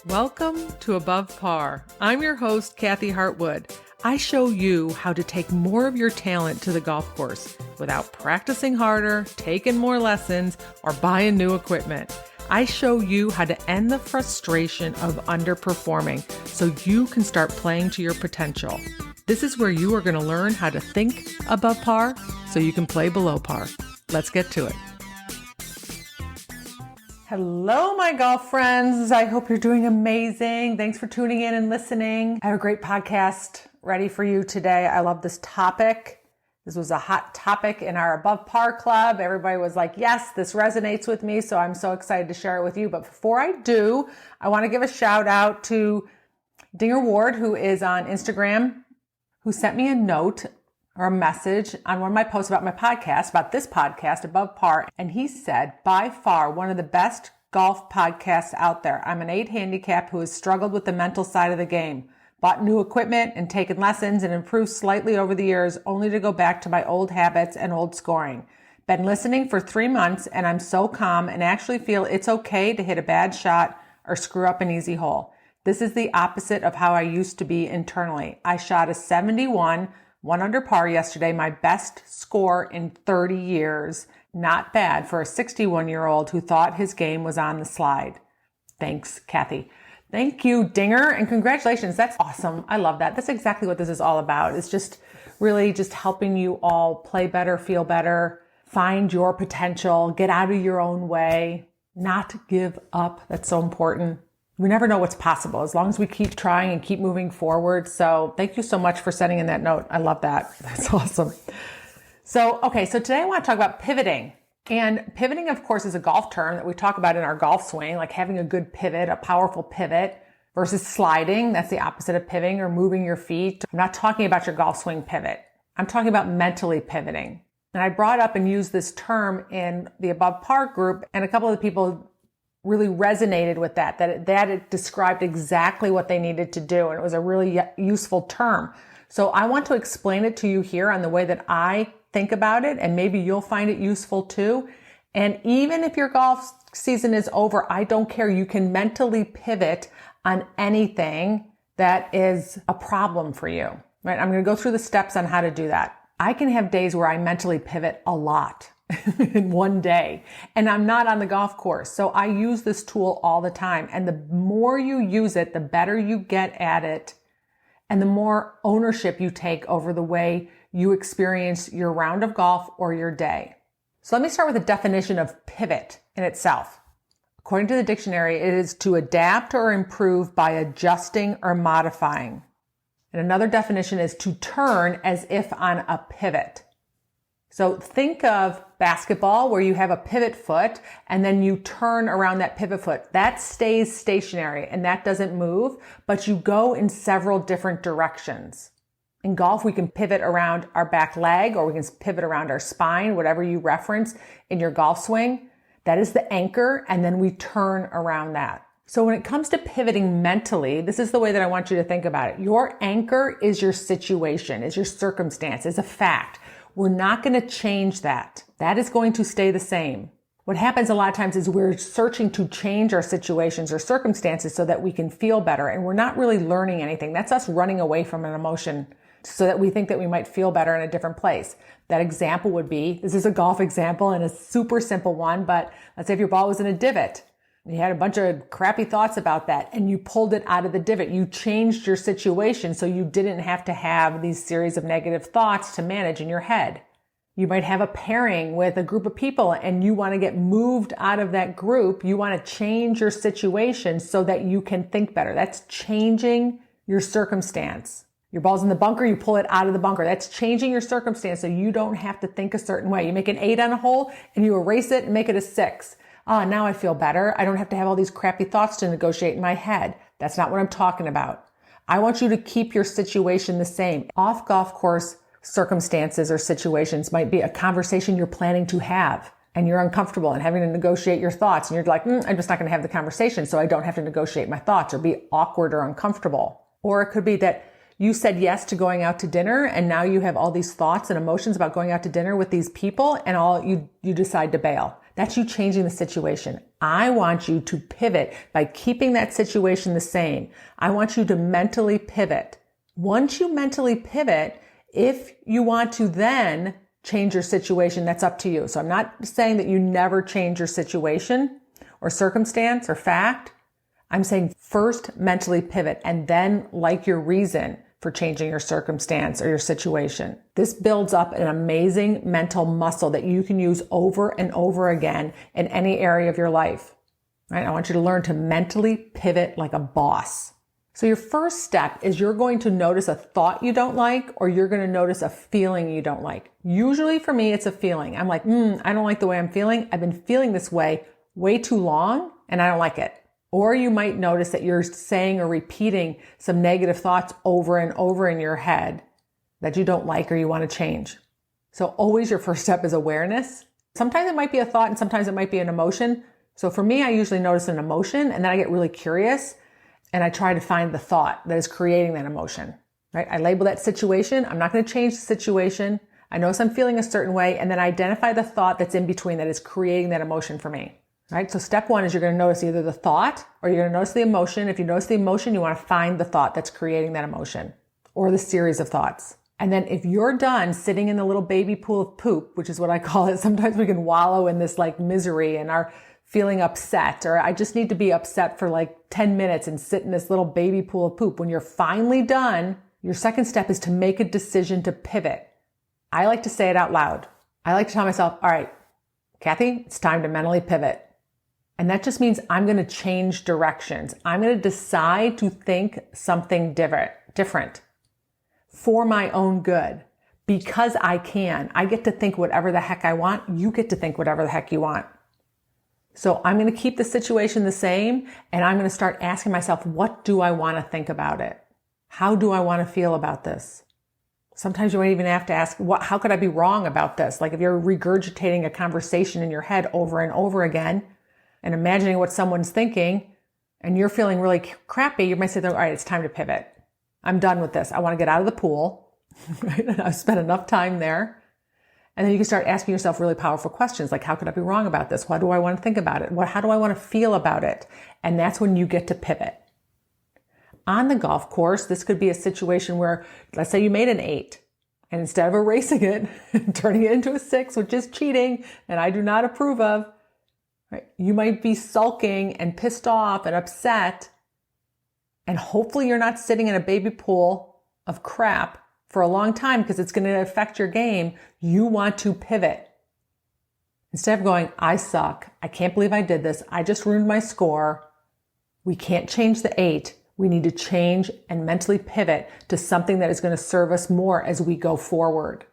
Welcome to Above Par. I'm your host, Kathy Hartwood. I show you how to take more of your talent to the golf course without practicing harder, taking more lessons, or buying new equipment. I show you how to end the frustration of underperforming so you can start playing to your potential. This is where you are going to learn how to think above par so you can play below par. Let's get to it. Hello, my golf friends. I hope you're doing amazing. Thanks for tuning in and listening. I have a great podcast ready for you today. I love this topic. This was a hot topic in our Above Par Club. Everybody was like, yes, this resonates with me. So I'm so excited to share it with you. But before I do, I want to give a shout out to Dinger Ward, who is on Instagram, who sent me a note or a message on one of my posts about my podcast, about this podcast, Above Par. And he said, by far, one of the best golf podcasts out there. I'm an 8 handicap who has struggled with the mental side of the game, bought new equipment and taken lessons and improved slightly over the years, only to go back to my old habits and old scoring. Been listening for 3 months and I'm so calm and actually feel it's okay to hit a bad shot or screw up an easy hole. This is the opposite of how I used to be internally. I shot a 71, 1 under par yesterday, my best score in 30 years. Not bad for a 61-year-old who thought his game was on the slide. Thanks, Kathy. Thank you, Dinger, and congratulations. That's awesome. I love that. That's exactly what this is all about. It's just really just helping you all play better, feel better, find your potential, get out of your own way, not give up. That's so important. We never know what's possible as long as we keep trying and keep moving forward. So thank you so much for sending in that note. I love that. That's awesome. So today I want to talk about pivoting. And pivoting, of course, is a golf term that we talk about in our golf swing, like having a good pivot, a powerful pivot versus sliding. That's the opposite of pivoting or moving your feet. I'm not talking about your golf swing pivot. I'm talking about mentally pivoting. And I brought up and used this term in the Above Par group, and a couple of the people really resonated with that it described exactly what they needed to do. And it was a really useful term. So I want to explain it to you here on the way that I think about it, and maybe you'll find it useful too. And even if your golf season is over, I don't care. You can mentally pivot on anything that is a problem for you, right? I'm going to go through the steps on how to do that. I can have days where I mentally pivot a lot in one day, and I'm not on the golf course. So I use this tool all the time. And the more you use it, the better you get at it, and the more ownership you take over the way you experience your round of golf or your day. So let me start with a definition of pivot in itself. According to the dictionary, it is to adapt or improve by adjusting or modifying. And another definition is to turn as if on a pivot. So think of basketball where you have a pivot foot and then you turn around that pivot foot. That stays stationary and that doesn't move, but you go in several different directions. In golf, we can pivot around our back leg or we can pivot around our spine, whatever you reference in your golf swing. That is the anchor, and then we turn around that. So when it comes to pivoting mentally, this is the way that I want you to think about it. Your anchor is your situation, is your circumstance, is a fact. We're not going to change that. That is going to stay the same. What happens a lot of times is we're searching to change our situations or circumstances so that we can feel better, and we're not really learning anything. That's us running away from an emotion so that we think that we might feel better in a different place. That example would be, this is a golf example and a super simple one, but let's say if your ball was in a divot, you had a bunch of crappy thoughts about that and you pulled it out of the divot. You changed your situation so you didn't have to have these series of negative thoughts to manage in your head. You might have a pairing with a group of people and you want to get moved out of that group. You want to change your situation so that you can think better. That's changing your circumstance. Your ball's in the bunker, you pull it out of the bunker. That's changing your circumstance so you don't have to think a certain way. You make an 8 on a hole and you erase it and make it a 6. Now I feel better. I don't have to have all these crappy thoughts to negotiate in my head. That's not what I'm talking about. I want you to keep your situation the same. Off golf course circumstances or situations might be a conversation you're planning to have and you're uncomfortable and having to negotiate your thoughts. And you're like, I'm just not going to have the conversation so I don't have to negotiate my thoughts or be awkward or uncomfortable. Or it could be that you said yes to going out to dinner and now you have all these thoughts and emotions about going out to dinner with these people and you decide to bail. That's you changing the situation. I want you to pivot by keeping that situation the same. I want you to mentally pivot. Once you mentally pivot, if you want to then change your situation, that's up to you. So I'm not saying that you never change your situation or circumstance or fact. I'm saying first mentally pivot and then like your reason for changing your circumstance or your situation. This builds up an amazing mental muscle that you can use over and over again in any area of your life, right? I want you to learn to mentally pivot like a boss. So your first step is you're going to notice a thought you don't like, or you're going to notice a feeling you don't like. Usually for me, it's a feeling. I'm like, I don't like the way I'm feeling. I've been feeling this way too long and I don't like it. Or you might notice that you're saying or repeating some negative thoughts over and over in your head that you don't like or you want to change. So always your first step is awareness. Sometimes it might be a thought and sometimes it might be an emotion. So for me, I usually notice an emotion and then I get really curious and I try to find the thought that is creating that emotion, right? I label that situation. I'm not going to change the situation. I notice I'm feeling a certain way and then I identify the thought that's in between that is creating that emotion for me. Right? So step one is you're going to notice either the thought or you're going to notice the emotion. If you notice the emotion, you want to find the thought that's creating that emotion or the series of thoughts. And then if you're done sitting in the little baby pool of poop, which is what I call it, sometimes we can wallow in this like misery and are feeling upset, or I just need to be upset for like 10 minutes and sit in this little baby pool of poop. When you're finally done, your second step is to make a decision to pivot. I like to say it out loud. I like to tell myself, all right, Kathy, it's time to mentally pivot. And that just means I'm going to change directions. I'm going to decide to think something different for my own good because I can. I get to think whatever the heck I want. You get to think whatever the heck you want. So I'm going to keep the situation the same and I'm going to start asking myself, what do I want to think about it? How do I want to feel about this? Sometimes you might even have to ask, how could I be wrong about this? Like if you're regurgitating a conversation in your head over and over again, and imagining what someone's thinking and you're feeling really crappy, you might say, all right, it's time to pivot. I'm done with this. I want to get out of the pool. Right? I've spent enough time there. And then you can start asking yourself really powerful questions like, how could I be wrong about this? What do I want to think about it? How do I want to feel about it? And that's when you get to pivot. On the golf course, this could be a situation where, let's say you made an 8. And instead of erasing it and turning it into a 6, which is cheating and I do not approve of, right? You might be sulking and pissed off and upset. And hopefully you're not sitting in a baby pool of crap for a long time because it's going to affect your game. You want to pivot. Instead of going, I suck. I can't believe I did this. I just ruined my score. We can't change the 8. We need to change and mentally pivot to something that is going to serve us more as we go forward.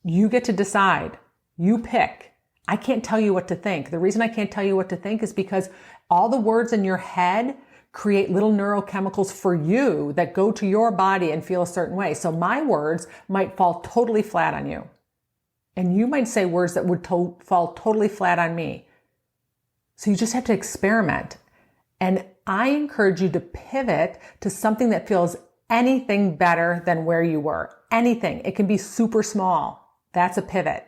You get to decide. You pick. I can't tell you what to think. The reason I can't tell you what to think is because all the words in your head create little neurochemicals for you that go to your body and feel a certain way. So my words might fall totally flat on you. And you might say words that would fall totally flat on me. So you just have to experiment. And I encourage you to pivot to something that feels anything better than where you were. Anything. It can be super small. That's a pivot.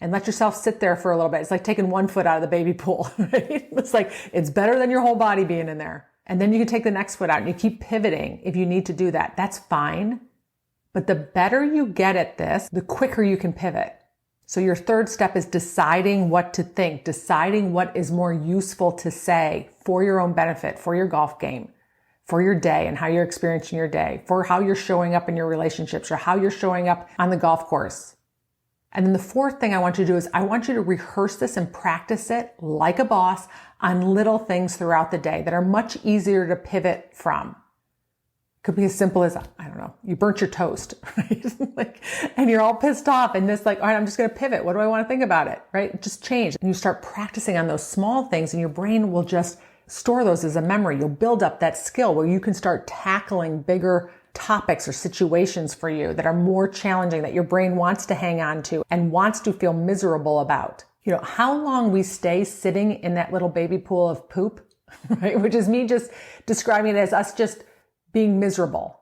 And let yourself sit there for a little bit. It's like taking one foot out of the baby pool, right? It's like, it's better than your whole body being in there. And then you can take the next foot out and you keep pivoting if you need to do that. That's fine. But the better you get at this, the quicker you can pivot. So your third step is deciding what to think, deciding what is more useful to say for your own benefit, for your golf game, for your day and how you're experiencing your day, for how you're showing up in your relationships or how you're showing up on the golf course. And then the fourth thing I want you to do is I want you to rehearse this and practice it like a boss on little things throughout the day that are much easier to pivot from. It could be as simple as, I don't know, you burnt your toast, right? And you're all pissed off and this all right, I'm just going to pivot. What do I want to think about it, right? Just change. And you start practicing on those small things and your brain will just store those as a memory. You'll build up that skill where you can start tackling bigger topics or situations for you that are more challenging that your brain wants to hang on to and wants to feel miserable about. You know, how long we stay sitting in that little baby pool of poop, right? Which is me just describing it as us just being miserable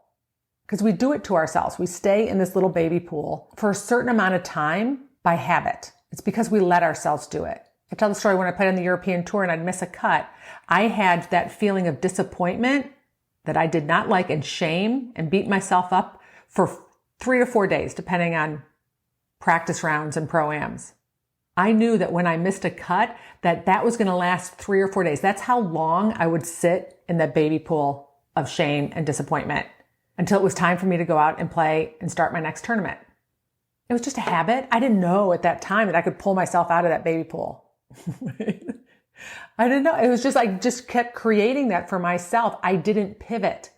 because we do it to ourselves. We stay in this little baby pool for a certain amount of time by habit. It's because we let ourselves do it. I tell the story when I played on the European tour and I'd miss a cut. I had that feeling of disappointment that I did not like and shame and beat myself up for 3 to 4 days, depending on practice rounds and pro-ams. I knew that when I missed a cut, that was going to last 3 or 4 days. That's how long I would sit in that baby pool of shame and disappointment until it was time for me to go out and play and start my next tournament. It was just a habit. I didn't know at that time that I could pull myself out of that baby pool. I didn't know. It was just, I just kept creating that for myself. I didn't pivot.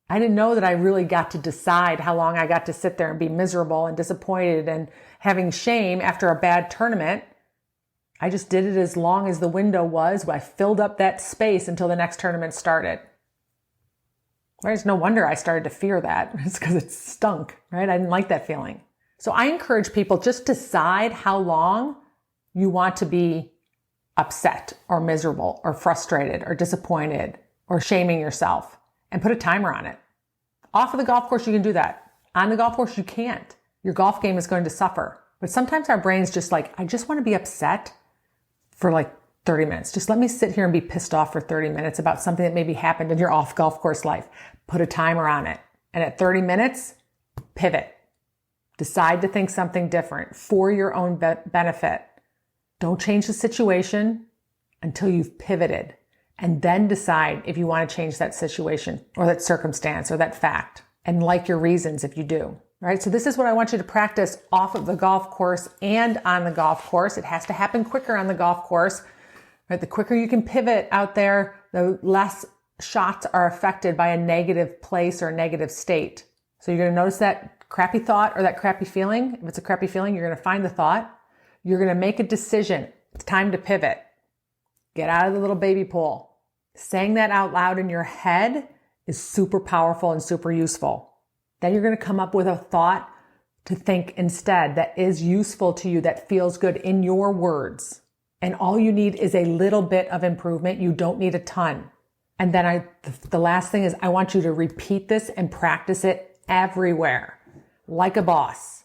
I didn't know that I really got to decide how long I got to sit there and be miserable and disappointed and having shame after a bad tournament. I just did it as long as the window was. I filled up that space until the next tournament started. Right? It's no wonder I started to fear that. It's because it stunk, right? I didn't like that feeling. So I encourage people, just decide how long you want to be upset or miserable or frustrated or disappointed or shaming yourself, and put a timer on it. Off of the golf course, you can do that. On the golf course, you can't. Your golf game is going to suffer. But sometimes our brain's just like, I just want to be upset for like 30 minutes. Just let me sit here and be pissed off for 30 minutes about something that maybe happened in your off golf course life. Put a timer on it. And at 30 minutes, pivot. Decide to think something different for your own benefit. Don't change the situation until you've pivoted, and then decide if you want to change that situation or that circumstance or that fact, and like your reasons if you do. Right? So this is what I want you to practice off of the golf course and on the golf course. It has to happen quicker on the golf course. Right? The quicker you can pivot out there, the less shots are affected by a negative place or a negative state. So you're going to notice that crappy thought or that crappy feeling. If it's a crappy feeling, you're going to find the thought. You're going to make a decision. It's time to pivot. Get out of the little baby pool. Saying that out loud in your head is super powerful and super useful. Then you're going to come up with a thought to think instead that is useful to you, that feels good in your words. And all you need is a little bit of improvement. You don't need a ton. And then the last thing is I want you to repeat this and practice it everywhere, like a boss,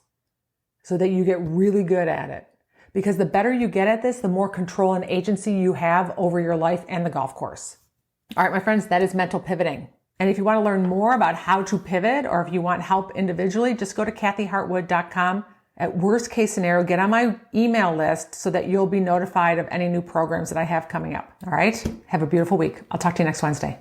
so that you get really good at it. Because the better you get at this, the more control and agency you have over your life and the golf course. All right, my friends, that is mental pivoting. And if you want to learn more about how to pivot, or if you want help individually, just go to kathyhartwood.com. At worst case scenario, get on my email list so that you'll be notified of any new programs that I have coming up. All right. Have a beautiful week. I'll talk to you next Wednesday.